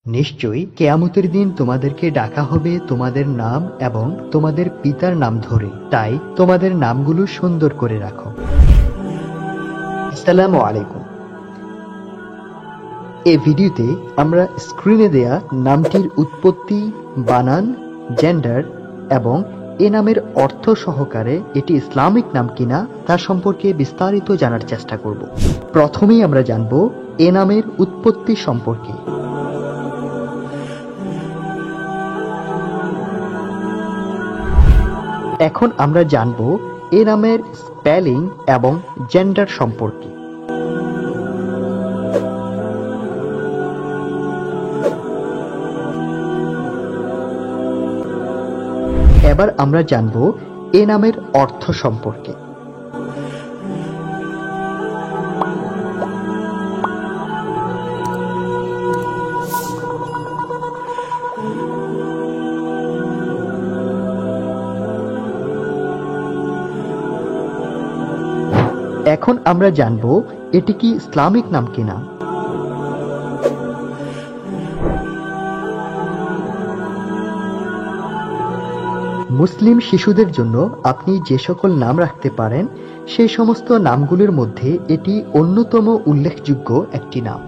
নিশ্চয়ই কিয়ামতের দিন তোমাদেরকে ডাকা হবে তোমাদের নাম এবং তোমাদের পিতার নাম ধরে, তাই তোমাদের নামগুলো সুন্দর করে রাখো। আসসালামু আলাইকুম। এই ভিডিওতে আমরা স্ক্রিনে দেয়া নামটির উৎপত্তি, বানান, জেন্ডার এবং এ নামের অর্থ সহকারে এটি ইসলামিক নাম কিনা তা সম্পর্কে বিস্তারিত জানার চেষ্টা করব। প্রথমেই আমরা জানব এ নামের উৎপত্তি সম্পর্কে। এখন আমরা জানব এ নামের স্পেলিং এবং জেন্ডার সম্পর্কে। এবার আমরা জানব এ নামের অর্থ সম্পর্কে। এখন আমরা জানব এটি কি ইসলামিক নাম কিনা। মুসলিম শিশুদের জন্য আপনি যে সকল নাম রাখতে পারেন সেই সমস্ত নামগুলির মধ্যে এটি অন্যতম উল্লেখযোগ্য একটি নাম।